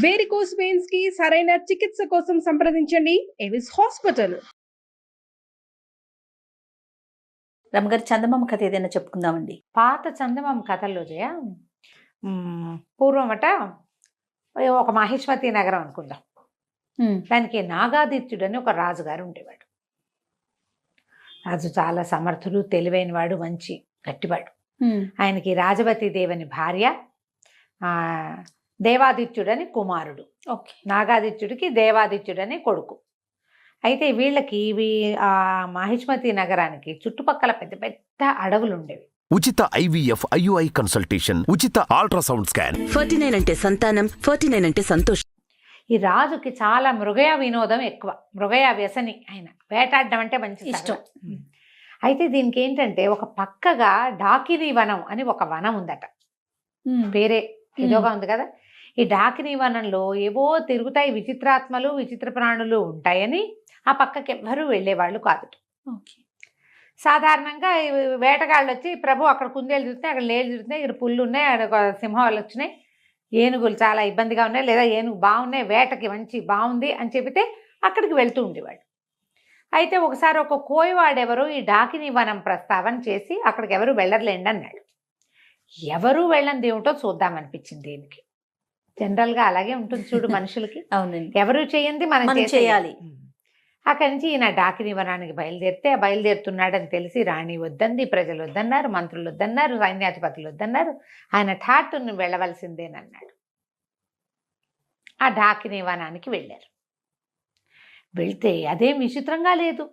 Varicose veins కి సరైన చికిత్స కోసం సంప్రదించండి ఎవిస్ హాస్పిటల్. రమ్మగారు చందమామ కథ ఏదైనా చెప్పుకుందామండి. పాత చందమామ కథల్లో జయ పూర్వమట ఒక మహిష్మతి నగరం అనుకుందాం. దానికి నాగాదిత్యుడు అని ఒక రాజుగారు ఉండేవాడు. రాజు చాలా సమర్థుడు, తెలివైనవాడు, మంచి గట్టివాడు. ఆయనకి రాజవతి దేవని భార్య, దేవాదిత్యుడని కుమారుడు. నాగాదిత్యుడికి దేవాదిత్యుడని కొడుకు. అయితే వీళ్ళకి ఆ మహిష్మతి నగరానికి చుట్టుపక్కల పెద్ద పెద్ద అడవులు ఉండేవి. ఉచిత IVF IUI కన్సల్టేషన్, ఉచిత అల్ట్రాసౌండ్ స్కాన్. 49 అంటే సంతానం, 49 అంటే సంతోషం. ఈ రాజుకి చాలా మృగయ వినోదం ఎక్కువ, మృగయ వ్యసని. ఆయన వేటాడడం అంటే మంచి ఇష్టం. అయితే దీనికి ఏంటంటే ఒక పక్కగా డాకినీ వనం అని ఒక వనం ఉందట. పేరే ఏదోగా ఉంది కదా. ఈ డాకినీ వనంలో ఏవో తిరుగుతాయి విచిత్రాత్మలు, విచిత్ర ప్రాణులు ఉంటాయని ఆ పక్కకి ఎవ్వరూ వెళ్ళేవాళ్ళు కాదు. సాధారణంగా వేటగాళ్ళు వచ్చి, ప్రభు అక్కడ కుందేలు తిరుగుతున్నాయి, అక్కడ లేలు తిరుగుతున్నాయి, ఇక్కడ పుల్లు ఉన్నాయి, అక్కడ సింహాలు వచ్చినాయి, ఏనుగులు చాలా ఇబ్బందిగా ఉన్నాయి, లేదా ఏనుగు బాగున్నాయి, వేటకి మంచి బాగుంది అని చెబితే అక్కడికి వెళ్తూ ఉండేవాడు. అయితే ఒకసారి ఒక కోయవాడెవరో ఈ డాకినీ వనం ప్రస్తావన చేసి అక్కడికి ఎవరు వెళ్ళర్లేండి అన్నాడు. ఎవరు వెళ్ళంది ఏమిటో చూద్దామనిపించింది దీనికి. జనరల్గా అలాగే ఉంటుంది చూడు మనుషులకి. అవునండి, ఎవరు చేయండి మనం చేయాలి. అక్కడి నుంచి ఈయన డాకినీ వనానికి బయలుదేరుతున్నాడని తెలిసి రాణి వద్దంది, ప్రజలు వద్దన్నారు, మంత్రులు వద్దన్నారు, సైన్యాధిపతులు వద్దన్నారు. ఆయన ఠాట్టును వెళ్ళవలసిందేనన్నాడు. ఆ డాకినీ వనానికి వెళ్ళారు. వెళ్తే అదేం విచిత్రంగా లేదు,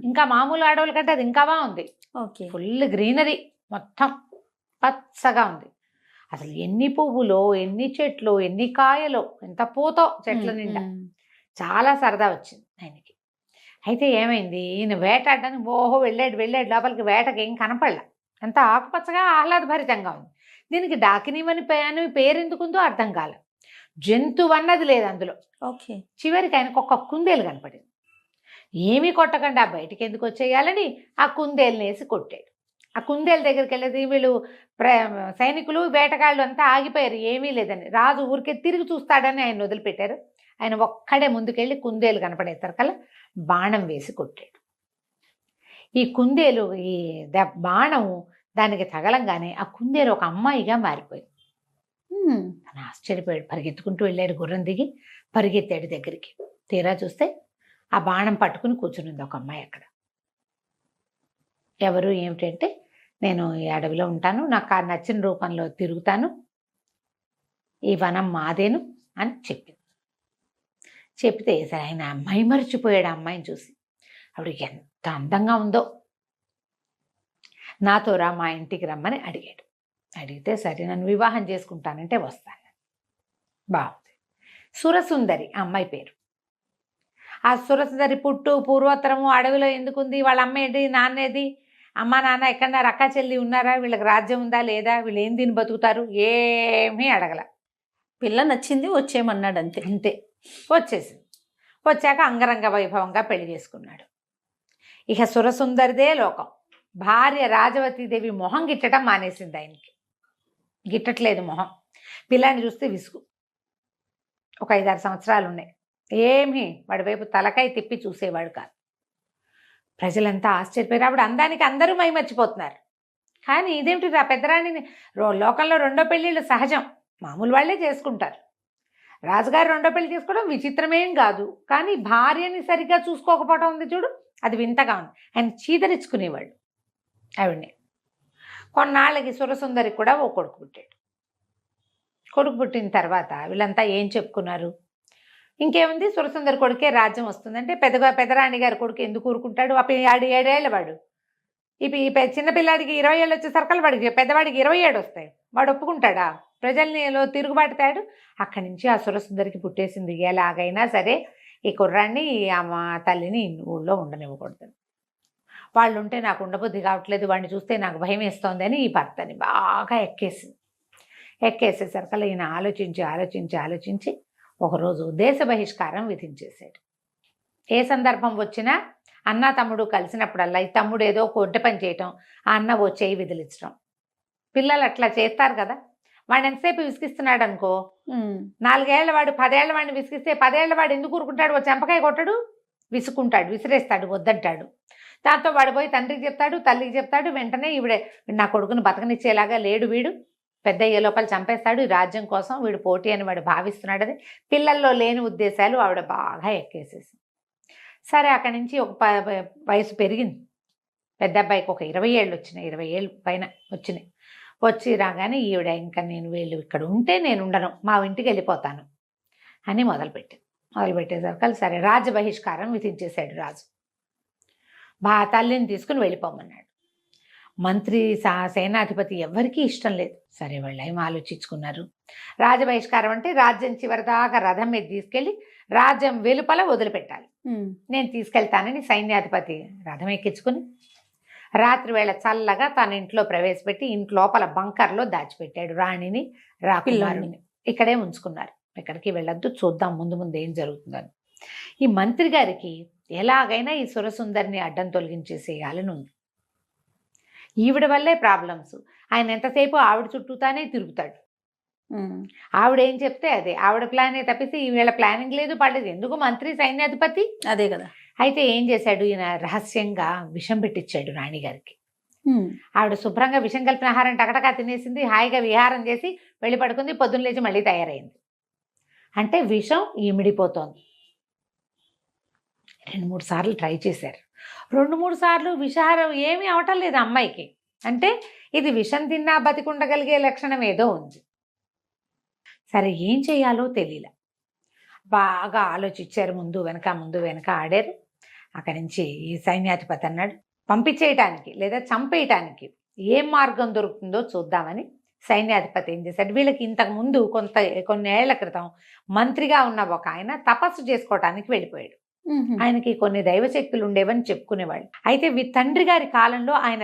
ఇంకా మామూలు అడవుల కంటే అది ఇంకా బాగుంది. ఫుల్ గ్రీనరీ, మొత్తం పచ్చగా ఉంది. అసలు ఎన్ని పువ్వులో, ఎన్ని చెట్లు, ఎన్ని కాయలో, ఎంత పూతో చెట్ల నిండా. చాలా సరదా వచ్చింది ఆయనకి. అయితే ఏమైంది, ఈయన వేటాడడానికి వెళ్ళాడు లోపలికి. వేటకి ఏం కనపడలా, ఎంత ఆకుపచ్చగా ఆహ్లాదభరితంగా ఉంది. దీనికి డాకినీవని పేరు ఎందుకుందో అర్థం కాలే. జంతువు అన్నది లేదు అందులో. చివరికి ఆయనకు ఒక కుందేలు కనపడింది. ఏమీ కొట్టకుండా బయటికి ఎందుకు వచ్చేయాలని ఆ కుందేలుని వేసి కొట్టాడు. ఆ కుందేలు దగ్గరికి వెళ్ళేది వీళ్ళు సైనికులు, వేటగాళ్ళు అంతా ఆగిపోయారు, ఏమీ లేదని. రాజు ఊరికే తిరిగి చూస్తాడని ఆయన వదిలిపెట్టారు. ఆయన ఒక్కడే ముందుకెళ్ళి కుందేలు కనపడేసరికల్లా బాణం వేసి కొట్టాడు. ఈ కుందేలు, ఈ బాణం దానికి తగలంగానే ఆ కుందేలు ఒక అమ్మాయిగా మారిపోయింది. తను ఆశ్చర్యపోయాడు. పరిగెత్తుకుంటూ వెళ్ళాడు, గుర్రం దిగి పరిగెత్తాడు దగ్గరికి. తీరా చూస్తే ఆ బాణం పట్టుకుని కూర్చునింది ఒక అమ్మాయి అక్కడ. ఎవరు ఏమిటంటే, నేను ఈ అడవిలో ఉంటాను, నాకు నచ్చిన రూపంలో తిరుగుతాను, ఈ వనం మాదేను అని చెప్పింది. చెప్తే సరే ఆయన మైమరిచిపోయాడు ఆ అమ్మాయిని చూసి. ఆవిడ ఎంత అందంగా ఉందో, నాతో రా, మా ఇంటికి రమ్మని అడిగాడు. అడిగితే సరే నన్ను వివాహం చేసుకుంటానంటే వస్తాను. బాగుంది. సురసుందరి ఆ అమ్మాయి పేరు. ఆ సురసుందరి పూర్వోత్తరము అడవిలో ఎందుకుంది, వాళ్ళ అమ్మ ఏంటి, నాన్నేది, అమ్మ నాన్న ఎక్కడన్నారు, అక్క చెల్లి ఉన్నారా, వీళ్ళకి రాజ్యం ఉందా లేదా, వీళ్ళు ఏం తిని బతుకుతారు, ఏమీ అడగల. పిల్ల నచ్చింది, వచ్చేయమన్నాడు, అంతే. వచ్చేసింది. వచ్చాక అంగరంగ వైభవంగా పెళ్లి చేసుకున్నాడు. ఇక సురసుందరిదే లోకం. భార్య రాజవతీదేవి మొహం గిట్టడం మానేసింది. ఆయనకి గిట్టట్లేదు మొహం. పిల్లాన్ని చూస్తే విసుగు. ఒక 5-6 సంవత్సరాలు ఉన్నాయి. ఏమీ వాడి వైపు తలకాయ తిప్పి చూసేవాడు కాదు. ప్రజలంతా ఆశ్చర్యపోయారు. ఆవిడ అందానికి అందరూ మైమర్చిపోతున్నారు. కానీ ఇదేమిటి, ఆ పెద్దరాణిని లోకంలో 2వ పెళ్ళిళ్ళు సహజం, మామూలు వాళ్ళే చేసుకుంటారు. రాజుగారు 2వ పెళ్లి చేసుకోవడం విచిత్రమేం కాదు. కానీ భార్యని సరిగ్గా చూసుకోకపోవడం ఉంది చూడు, అది వింతగా ఉంది. ఆయన చీదరించుకునేవాళ్ళు ఆవిడ్ని. కొన్నాళ్ళకి సురసుందరికి కూడా ఓ కొడుకు పుట్టాడు. కొడుకు పుట్టిన తర్వాత వీళ్ళంతా ఏం చెప్పుకున్నారు, ఇంకేముంది, సురసుందరి కొడుకే రాజ్యం వస్తుందంటే పెద్దరాణి గారి కొడుకు ఎందుకు ఊరుకుంటాడు. 7 ఏళ్ళ వాడు. ఈ చిన్నపిల్లాడికి 20 ఏళ్ళు వచ్చేసరికల్లా వాడికి, పెద్దవాడికి 27 వస్తాయి. వాడు ఒప్పుకుంటాడా? ప్రజల్నిలో తిరుగుబాటుతాడు. అక్కడి నుంచి ఆ సురసుందరికి పుట్టేసింది, ఎలాగైనా సరే ఈ కుర్రాన్ని, మా తల్లిని ఊళ్ళో ఉండనివ్వకూడదు, వాళ్ళు ఉంటే నాకు ఉండబుద్ధి కావట్లేదు, వాడిని చూస్తే నాకు భయం వేస్తోంది అని ఈ భర్తని బాగా ఎక్కేసేసరికల్లా ఈయన ఆలోచించి ఒకరోజు దేశ బహిష్కారం విధించేశాడు. ఏ సందర్భం వచ్చినా అన్న తమ్ముడు కలిసినప్పుడల్లా ఈ తమ్ముడు ఏదో కొంట పని చేయటం, ఆ అన్న ఓ చేయి విదిలించడం. పిల్లలు అట్లా చేస్తారు కదా. వాడు ఎంతసేపు విసిగిస్తున్నాడు అనుకో, 4 ఏళ్ల వాడు 10 ఏళ్ల వాడిని విసిగిస్తే 10 ఏళ్ల వాడు ఎందుకు ఊరుకుంటాడు? ఓ చెంపకాయ కొట్టడు, విసుకుంటాడు, విసిరేస్తాడు, వద్దంటాడు. దాంతో వాడు పోయి తండ్రికి చెప్తాడు, తల్లికి చెప్తాడు. వెంటనే ఈవిడే నా కొడుకుని బతకనిచ్చేలాగా లేడు, వీడు పెద్ద అయ్యే లోపల చంపేస్తాడు, ఈ రాజ్యం కోసం వీడు పోటీ అని వాడు భావిస్తున్నాడని పిల్లల్లో లేని ఉద్దేశాలు ఆవిడ బాగా ఎక్కేసేసి. సరే అక్కడి నుంచి ఒక వయసు పెరిగింది. పెద్ద అబ్బాయికి ఒక 20 ఏళ్ళు వచ్చినాయి, 20 ఏళ్ళు పైన వచ్చినాయి. వచ్చి రాగానే ఈవిడ ఇంకా నేను వీళ్ళు ఇక్కడ ఉంటే నేను ఉండను, మా ఇంటికి వెళ్ళిపోతాను అని మొదలుపెట్టేసరికి సరే రాజ్య బహిష్కారం విధించేశాడు రాజు. తల్లిని తీసుకుని వెళ్ళిపోమన్నాడు. మంత్రి సేనాధిపతి ఎవరికీ ఇష్టం లేదు. సరే వాళ్ళు ఏం ఆలోచించుకున్నారు, రాజ్య బహిష్కారం అంటే రాజ్యం చివరిదాకా రథం మీద తీసుకెళ్ళి రాజ్యం వెలుపల వదిలిపెట్టాలి, నేను తీసుకెళ్తానని సైన్యాధిపతి రథం ఎక్కించుకుని రాత్రి వేళ చల్లగా తన ఇంట్లో ప్రవేశపెట్టి ఇంటి లోపల బంకర్లో దాచిపెట్టాడు రాణిని, రాకుమారుని. ఇక్కడే ఉంచుకున్నారు, ఎక్కడికి వెళ్ళొద్దు, చూద్దాం ముందు ముందు ఏం జరుగుతుందని. ఈ మంత్రి గారికి ఎలాగైనా ఈ సురసుందరిని అడ్డం తొలగించేసేయాలని ఉంది. ఈవిడ వల్లే ప్రాబ్లమ్స్. ఆయన ఎంతసేపు ఆవిడ చుట్టూతానే తిరుగుతాడు. ఆవిడ ఏం చెప్తే అదే, ఆవిడ ప్లానే తప్పితే ఈవేళ ప్లానింగ్ లేదు, పడలేదు. ఎందుకు మంత్రి సైన్యాధిపతి అదే కదా. అయితే ఏం చేశాడు ఈయన, రహస్యంగా విషం పెట్టించాడు రాణిగారికి. ఆవిడ శుభ్రంగా విషం కలిపిన ఆహారం టకటకా తినేసింది, హాయిగా విహారం చేసి వెళ్ళి పడుకుంది. పొద్దున్న లేచి మళ్ళీ తయారైంది. అంటే విషం ఇమిడిపోతోంది. 2-3 సార్లు ట్రై చేశారు. 2-3 సార్లు విషాహారం ఏమీ అవటం లేదు అమ్మాయికి. అంటే ఇది విషం తిన్నా బతికుండగలిగే లక్షణం ఏదో ఉంది. సరే ఏం చేయాలో తెలియలే. బాగా ఆలోచించారు, ముందు వెనక ఆడారు. అక్కడి నుంచి ఈ సైన్యాధిపతి అన్నాడు, పంపించేయటానికి లేదా చంపేయటానికి ఏం మార్గం దొరుకుతుందో చూద్దామని సైన్యాధిపతి ఏం చేశాడు, వీళ్ళకి ఇంతకుముందు కొన్ని ఏళ్ల క్రితం మంత్రిగా ఉన్న ఒక ఆయన తపస్సు చేసుకోవటానికి వెళ్ళిపోయాడు. ఆయనకి కొన్ని దైవశక్తులు ఉండేవని చెప్పుకునేవాళ్ళు. అయితే తండ్రి గారి కాలంలో ఆయన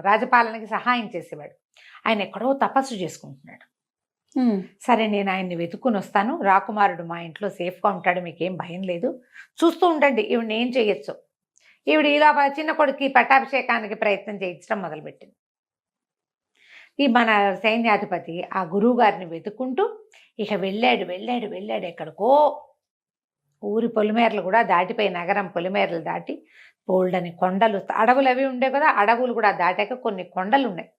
రాజపాలనకి సహాయం చేసేవాడు. ఆయన ఎక్కడో తపస్సు చేసుకుంటున్నాడు. సరే నేను ఆయన్ని వెతుక్కుని వస్తాను, రాకుమారుడు మా ఇంట్లో సేఫ్గా ఉంటాడు, మీకేం భయం లేదు, చూస్తూ ఉండండి ఈవిడ ఏం చేయొచ్చు. ఈవిడ ఇలా చిన్న కొడుకు పట్టాభిషేకానికి ప్రయత్నం చేయించడం మొదలుపెట్టింది. ఈ మన సైన్యాధిపతి ఆ గురువు గారిని వెతుక్కుంటూ ఇక వెళ్ళాడు ఎక్కడికో. ఊరి పొలిమేరలు కూడా దాటిపోయి, నగరం పొలిమేరలు దాటి బోల్డని కొండలు, అడవులు అవి ఉండే కదా, అడవులు కూడా దాటాక కొన్ని కొండలు ఉన్నాయి.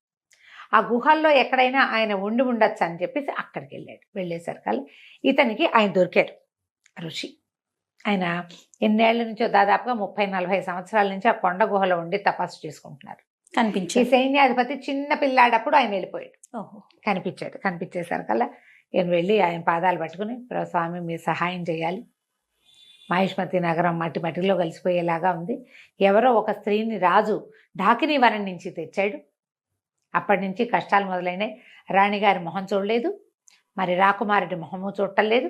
ఆ గుహల్లో ఎక్కడైనా ఆయన ఉండొచ్చు అని చెప్పేసి అక్కడికి వెళ్ళేసరికి ఇతనికి ఆయన దొరికాడు, ఋషి. ఆయన ఎన్నేళ్ల నుంచో దాదాపుగా 30-40 సంవత్సరాల నుంచి ఆ కొండ గుహలో ఉండి తపస్సు చేసుకుంటున్నారు. ఈ సైన్యాధిపతి చిన్న పిల్లాడప్పుడు ఆయన వెళ్ళిపోయాడు. కనిపించేసరికల్లా నేను వెళ్ళి ఆయన పాదాలు పట్టుకుని, స్వామి మీరు సహాయం చేయాలి, మహిష్మతి నగరం మట్టిలో కలిసిపోయేలాగా ఉంది. ఎవరో ఒక స్త్రీని రాజు ఢాకినీ వనం నుంచి తెచ్చాడు. అప్పటి నుంచి కష్టాలు మొదలైనాయి. రాణిగారి మొహం చూడలేదు, మరి రాకుమారుడి మొహము చూడలేదు.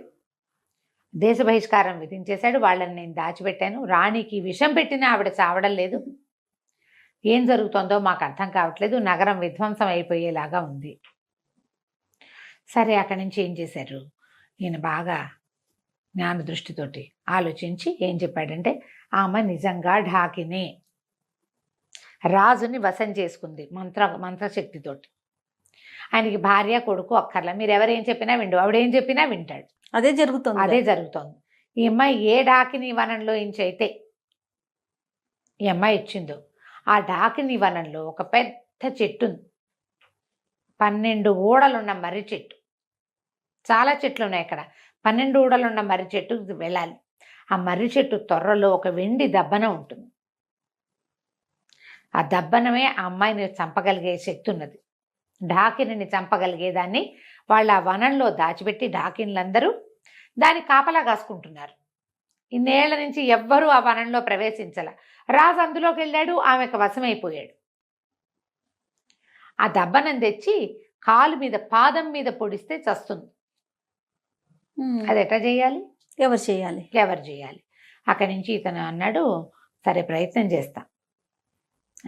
దేశ బహిష్కారం విధించేశాడు. వాళ్ళని నేను దాచిపెట్టాను. రాణికి విషం పెట్టినా ఆవిడ చావడం లేదు. ఏం జరుగుతుందో మాకు అర్థం కావట్లేదు, నగరం విధ్వంసం అయిపోయేలాగా ఉంది. సరే అక్కడి నుంచి ఏం చేశారు, ఈయన బాగా జ్ఞాన దృష్టితోటి ఆలోచించి ఏం చెప్పాడంటే, ఆమె నిజంగా ఢాకిని రాజుని వశం చేసుకుంది మంత్రశక్తితోటి. ఆయనకి భార్య కొడుకు అక్కర్లా, మీరు ఎవరేం చెప్పినా విండు, ఆవిడేం చెప్పినా వింటాడు. అదే జరుగుతోంది. ఈ అమ్మాయి ఏ ఢాకిని వనంలో అయితే ఈ అమ్మాయి ఇచ్చిందో ఆ ఢాకిని వనంలో ఒక పెద్ద చెట్టు ఉంది. 12 ఊడలున్న మర్రి చెట్టు. చాలా చెట్లు ఉన్నాయి అక్కడ. 12 ఊడలున్న మర్రి చెట్టుకు వెళ్ళాలి. ఆ మర్రి చెట్టు తొర్రలో ఒక వెండి దబ్బన ఉంటుంది. ఆ దబ్బనమే ఆ అమ్మాయిని చంపగలిగే శక్తి ఉన్నది. ఢాకిని చంపగలిగేదాన్ని వాళ్ళు ఆ వనంలో దాచిపెట్టి ఢాకిన్లందరూ దాన్ని కాపలా కాసుకుంటున్నారు. ఇన్నేళ్ల నుంచి ఎవ్వరూ ఆ వనంలో ప్రవేశించాల. రాజు అందులోకి వెళ్ళాడు, ఆమెకు వశమైపోయాడు. ఆ దబ్బనం తెచ్చి కాలు మీద పాదం మీద పొడిస్తే చస్తుంది. అది ఎట్లా చేయాలి, ఎవరు చేయాలి? అక్కడి నుంచి ఇతను అన్నాడు, సరే ప్రయత్నం చేస్తా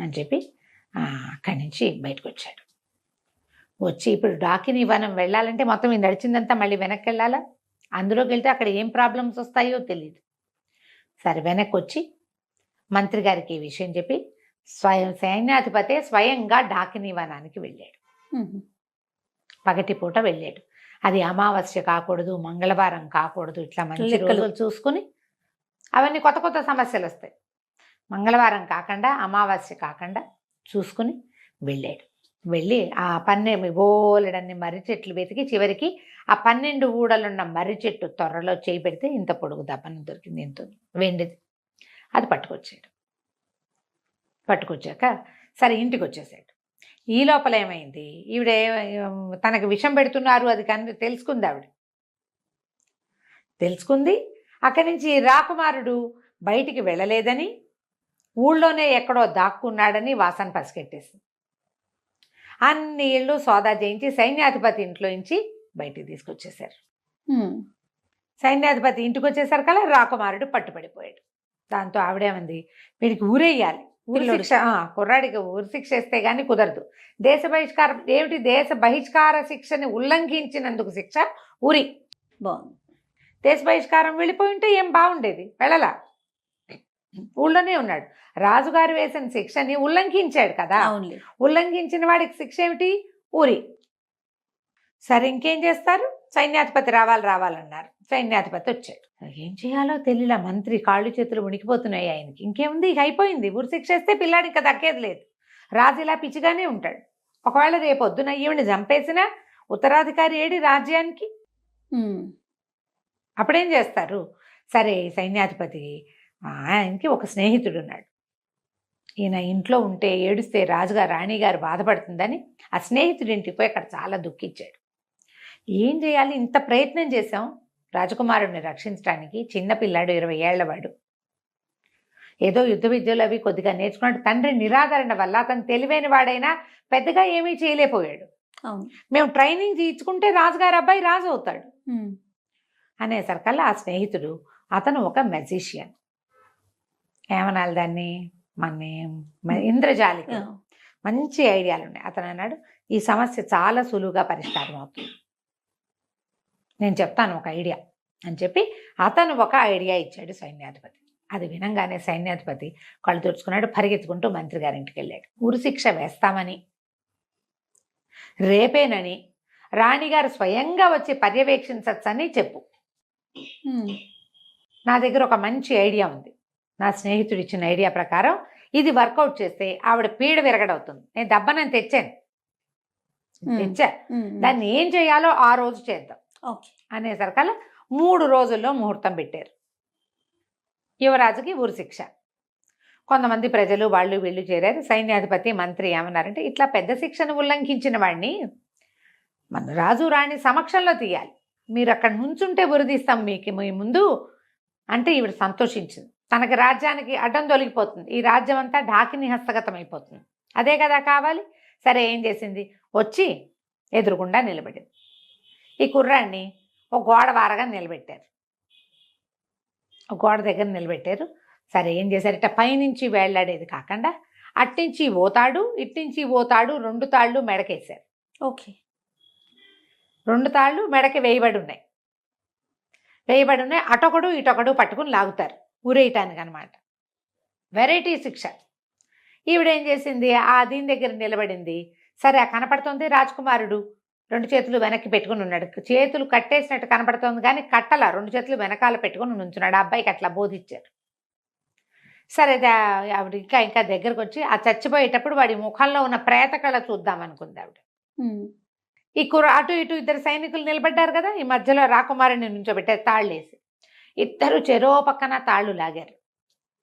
అని చెప్పి అక్కడి నుంచి బయటకు వచ్చాడు. వచ్చి ఇప్పుడు ఢాకిని వనం వెళ్ళాలంటే మొత్తం ఈ నడిచిందంతా మళ్ళీ వెనక్కి వెళ్ళాలా. అందులోకి వెళ్తే అక్కడ ఏం ప్రాబ్లమ్స్ వస్తాయో తెలియదు. సరే వెనక్కి వచ్చి మంత్రి గారికి ఈ విషయం చెప్పి సైన్యాధిపతే స్వయంగా ఢాకిని వనానికి వెళ్ళాడు. పగటిపూట వెళ్ళాడు. అది అమావాస్య కాకూడదు, మంగళవారం కాకూడదు, ఇట్లా మంచి లెక్కలు. రోజులు చూసుకుని అవన్నీ కొత్త కొత్త సమస్యలు వస్తాయి. మంగళవారం కాకుండా అమావాస్య కాకుండా చూసుకుని వెళ్ళాడు. వెళ్ళి ఆ బోలెడన్ని మర్రి చెట్లు వెతికి చివరికి ఆ 12 ఊడలున్న మర్రి చెట్టు త్వరలో చేయి పెడితే ఇంత పొడుగు దప్పన దొరికింది, ఇంత వెండిది. అది పట్టుకొచ్చాక సరే ఇంటికి వచ్చేసాడు. ఈ లోపల ఏమైంది, ఈవిడ తనకు విషం పెడుతున్నారు అది కానీ తెలుసుకుంది. ఆవిడ తెలుసుకుంది. అక్కడి నుంచి రాకుమారుడు బయటికి వెళ్ళలేదని, ఊళ్ళోనే ఎక్కడో దాక్కున్నాడని వాసన పసిగట్టేసింది. అన్ని ఇళ్ళు సోదా చేయించి సైన్యాధిపతి ఇంట్లో నుంచి బయటికి తీసుకొచ్చేశారు. సైన్యాధిపతి ఇంటికి వచ్చేసరికి కల్లా రాకుమారుడు పట్టుబడిపోయాడు. దాంతో ఆవిడేమంది, వీడికి ఊరేయాలి, ఊరి శిక్ష, కుర్రాడికి ఊరి శిక్ష వేస్తే గానీ కుదరదు. దేశ బహిష్కారం ఏమిటి, దేశ బహిష్కార శిక్షని ఉల్లంఘించినందుకు శిక్ష ఊరి. బాగుంది. దేశ బహిష్కారం వెళ్ళిపోయి ఉంటే ఏం బాగుండేది, వెళ్ళలా, ఊళ్ళోనే ఉన్నాడు. రాజుగారు వేసిన శిక్షని ఉల్లంఘించాడు కదా, అవునులే. ఉల్లంఘించిన వాడికి శిక్ష ఏమిటి, ఊరి. సరే ఇంకేం చేస్తారు, సైన్యాధిపతి రావాలన్నారు. సైన్యాధిపతి వచ్చాడు. ఏం చేయాలో తెలియలా, మంత్రి కాళ్ళు చేతులు ఉనికిపోతున్నాయి ఆయనకి. ఇంకేముంది, ఇక అయిపోయింది, ఊరి శిక్ష వేస్తే పిల్లాడికి ఇంకా దక్కేది లేదు. రాజు ఇలా పిచ్చిగానే ఉంటాడు. ఒకవేళ రేపొద్దున ఈవిని చంపేసినా ఉత్తరాధికారి ఏడి రాజ్యానికి, అప్పుడేం చేస్తారు. సరే సైన్యాధిపతి ఆయనకి ఒక స్నేహితుడు ఉన్నాడు. ఈయన ఇంట్లో ఉంటే ఏడుస్తే రాజుగారు రాణిగారు బాధపడుతుందని ఆ స్నేహితుడి ఇంటికి పోయి అక్కడ చాలా దుఃఖించాడు. ఏం చేయాలి, ఇంత ప్రయత్నం చేశాం రాజకుమారుడిని రక్షించడానికి, చిన్నపిల్లాడు 20 ఏళ్లవాడు, ఏదో యుద్ధ విద్యలు అవి కొద్దిగా నేర్చుకున్నాడు. తండ్రి నిరాదరణ వల్ల అతను తెలివైన వాడైనా పెద్దగా ఏమీ చేయలేకపోయాడు. మేము ట్రైనింగ్ తీర్చుకుంటే రాజుగారు అబ్బాయి రాజు అవుతాడు అనేసరికల్లా ఆ స్నేహితుడు, అతను ఒక మెజిషియన్, ఏమనాలి దాన్ని, మన ఇంద్రజాలిక, మంచి ఐడియాలు ఉన్నాయి. అతను అన్నాడు, ఈ సమస్య చాలా సులువుగా పరిష్కారం అవుతుంది, నేను చెప్తాను ఒక ఐడియా అని చెప్పి అతను ఒక ఐడియా ఇచ్చాడు సైన్యాధిపతి. అది వినంగానే సైన్యాధిపతి కళ్ళు తుడుచుకున్నాడు, పరిగెత్తుకుంటూ మంత్రి గారింటికి వెళ్ళాడు. ఉరి శిక్ష వేస్తామని, రేపేనని రాణిగారు స్వయంగా వచ్చి పర్యవేక్షించచ్చని చెప్పు. నా దగ్గర ఒక మంచి ఐడియా ఉంది, నా స్నేహితుడు ఇచ్చిన ఐడియా ప్రకారం ఇది వర్కౌట్ చేస్తే ఆవిడ పీడ విరగడవుతుంది. నేను దెబ్బనని తెచ్చా, దాన్ని ఏం చేయాలో ఆ రోజు చేద్దాం అనేసరికల్లా 3 రోజుల్లో ముహూర్తం పెట్టారు. యువరాజుకి ఊరి శిక్ష. కొంతమంది ప్రజలు వాళ్ళు వీళ్ళు చేరారు. సైన్యాధిపతి మంత్రి ఏమన్నారంటే, ఇట్లా పెద్ద శిక్షను ఉల్లంఘించిన వాడిని మన రాజు రాణి సమక్షంలో తీయాలి, మీరు అక్కడ నుంచుంటే ఉరిదీస్తాం మీకు మీ ముందు అంటే ఈవిడ సంతోషించింది. తనకి రాజ్యానికి అడ్డం తొలగిపోతుంది, ఈ రాజ్యం అంతా ఢాకిని హస్తగతం అయిపోతుంది, అదే కదా కావాలి. సరే ఏం చేసింది, వచ్చి ఎదురుగుండా నిలబడింది. ఈ కుర్రాడిని ఒక గోడ వారగా నిలబెట్టారు, ఒక గోడ దగ్గర నిలబెట్టారు. సరే ఏం చేశారు, ఇట్లా పైనుంచి వేళ్లాడేది కాకుండా అట్నుంచి పోతాడు ఇట్నుంచి పోతాడు, 2 తాళ్ళు మెడకేశారు. ఓకే, 2 తాళ్ళు మెడకి వేయబడి ఉన్నాయి. అటొకడు ఇటొకడు పట్టుకుని లాగుతారు ఊరేయటానికి అనమాట. వెరైటీ శిక్ష. ఈవిడేం చేసింది, ఆ దీని దగ్గర నిలబడింది. సరే ఆ కనపడుతుంది రాజకుమారుడు 2 చేతులు వెనక్కి పెట్టుకుని ఉన్నాడు, చేతులు కట్టేసినట్టు కనపడుతుంది కానీ కట్టలా, 2 చేతులు వెనకాల పెట్టుకుని నుంచున్నాడు. ఆ అబ్బాయికి అట్లా బోధించారు. సరే ఆవిడ ఇంకా దగ్గరకు వచ్చి ఆ చచ్చిపోయేటప్పుడు వాడి ముఖంలో ఉన్న ప్రేత కళ చూద్దాం అనుకుంది ఆవిడ. ఈ అటు ఇటు 2 సైనికులు నిలబడ్డారు కదా, ఈ మధ్యలో రాకుమారుని నుంచోబెట్టారు తాళ్ళేసి. ఇద్దరు చెరో పక్కన తాళ్ళు లాగారు.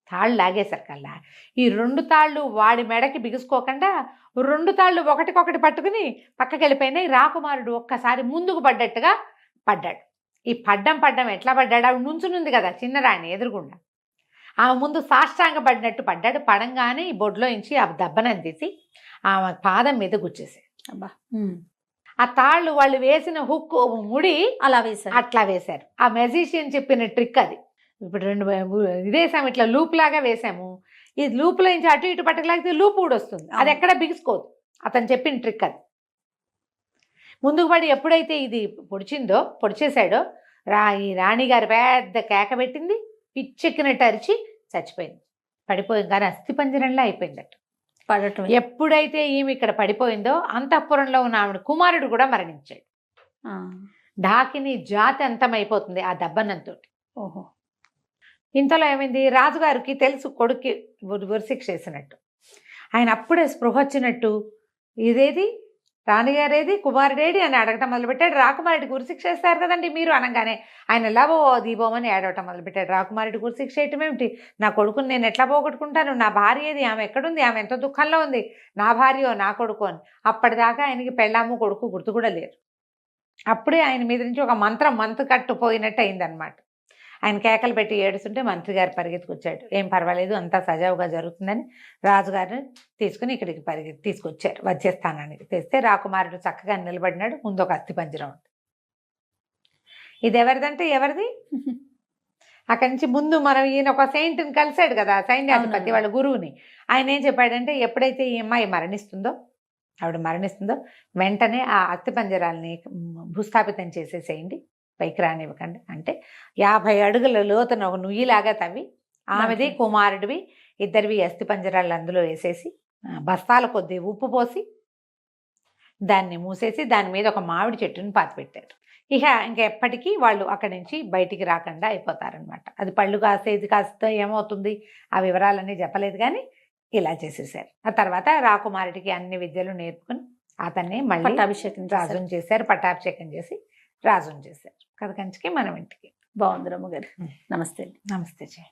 తాళ్ళు లాగేసరికల్లా ఈ 2 తాళ్ళు వాడి మెడకి బిగుసుకోకుండా 2 తాళ్ళు ఒకటికొకటి పట్టుకుని పక్కకి వెళ్ళిపోయినాయి. రాకుమారుడు ఒక్కసారి ముందుకు పడ్డట్టుగా పడ్డాడు. ఈ పడ్డం ఎట్లా పడ్డాడు, ఆవిడ నుంచునుంది కదా చిన్నరాణి ఎదురుగుండా, ఆమె ముందు సాష్టాంగ పడినట్టు పడ్డాడు. పడంగానే ఈ బొడ్లో నుంచి ఆ దెబ్బనని తీసి ఆమె పాదం మీద గుచ్చేసాడు. అబ్బా, ఆ తాళ్ళు వాళ్ళు వేసిన హుక్ ముడి అట్లా వేశారు. ఆ మెజిషియన్ చెప్పిన ట్రిక్ అది. ఇప్పుడు 2 ఇదేసాము, ఇట్లా లూప్ లాగా వేసాము. ఈ లూప్లో నుంచి అటు ఇటు పట్టకలాగితే లూప్ ఊడొస్తుంది, అది ఎక్కడ బిగుసుకోదు. అతను చెప్పిన ట్రిక్ అది. ముందుకు పడి ఎప్పుడైతే ఇది పొడిచేశాడో ఈ రాణిగారు పెద్ద కేక పెట్టింది, పిచ్చెక్కినట్టు అరిచి చచ్చిపోయింది. పడిపోయింది కానీ అస్థిపంజరంలా అయిపోయిందట. పడటం ఎప్పుడైతే ఈమె ఇక్కడ పడిపోయిందో అంతఃపురంలో ఉన్న ఆవిడ కుమారుడు కూడా మరణించాడు. ఢాకిని జాతి అంతమైపోతుంది ఆ దెబ్బనంతో. ఓహో. ఇంతలో ఏమైంది, రాజుగారికి తెలుసు కొడుక్కి ఉరిశిక్ష వేసినట్టు. ఆయన అప్పుడే స్పృహ వచ్చినట్టు, ఇదేది రాణిగారేది కుమారుడేడి అని అడగటం మొదలుపెట్టాడు. రాకుమారుడికి ఉరిశిక్ష వేస్తారు కదండి మీరు అనగానే ఆయన లాభో దీపోమని ఏడవటం మొదలుపెట్టాడు. రాకుమారుడికి ఉరిశిక్ష వేయటం ఏమిటి, నా కొడుకుని నేను ఎట్లా పోగొట్టుకుంటాను, నా భార్య ఏది, ఆమె ఎక్కడుంది, ఆమె ఎంతో దుఃఖంలో ఉంది, నా భార్యో నా కొడుకు అని. అప్పటిదాకా ఆయనకి పెళ్ళాము కొడుకు గుర్తు కూడా లేరు. అప్పుడే ఆయన మీద నుంచి ఒక మంత్రు కట్టుపోయినట్టు అయిందనమాట. ఆయన కేకలు పెట్టి ఏడుస్తుంటే మంత్రి గారు పరిగెత్తుకొచ్చాడు. ఏం పర్వాలేదు, అంతా సజావుగా జరుగుతుందని రాజుగారిని తీసుకుని ఇక్కడికి తీసుకొచ్చారు వచ్చే స్థానానికి. తెస్తే రాకుమారుడు చక్కగా నిలబడినాడు. ముందు ఒక అస్థిపంజరం ఉంది. ఇది ఎవరిదంటే ఎవరిది? అక్కడి నుంచి ముందు మనం ఈయన ఒక సెయింట్ని కలిశాడు కదా, సైన్యాధిపతి వాళ్ళ గురువుని. ఆయన ఏం చెప్పాడంటే, ఎప్పుడైతే ఈ అమ్మాయి ఆవిడ మరణిస్తుందో వెంటనే ఆ అస్థిపంజరాలని భూస్థాపితం చేసేసేయండి, పైకి రానివ్వకండి. అంటే 50 అడుగుల లోతున ఒక నుయ్యిలాగా తవ్వి ఆమెది కుమారుడివి ఇద్దరివి అస్థిపంజరాలు అందులో వేసేసి బస్తాల కొద్దీ ఉప్పు పోసి దాన్ని మూసేసి దాని మీద ఒక మామిడి చెట్టుని పాతిపెట్టారు. ఇంకా ఎప్పటికీ వాళ్ళు అక్కడి నుంచి బయటికి రాకుండా అయిపోతారనమాట. అది పళ్ళు కాసేది కాస్త ఏమవుతుంది ఆ వివరాలన్నీ చెప్పలేదు, కానీ ఇలా చేసేసారు. ఆ తర్వాత రాకుమారుడికి అన్ని విద్యలు నేర్పుకుని అతన్ని మళ్ళీ రాజుని చేశారు. పట్టాభిషేకం చేసి రాజుని చేశారు. కథ కంచికి మనం ఇంటికి. బాగుంది రమ్మగారు. నమస్తే. నమస్తే జయ.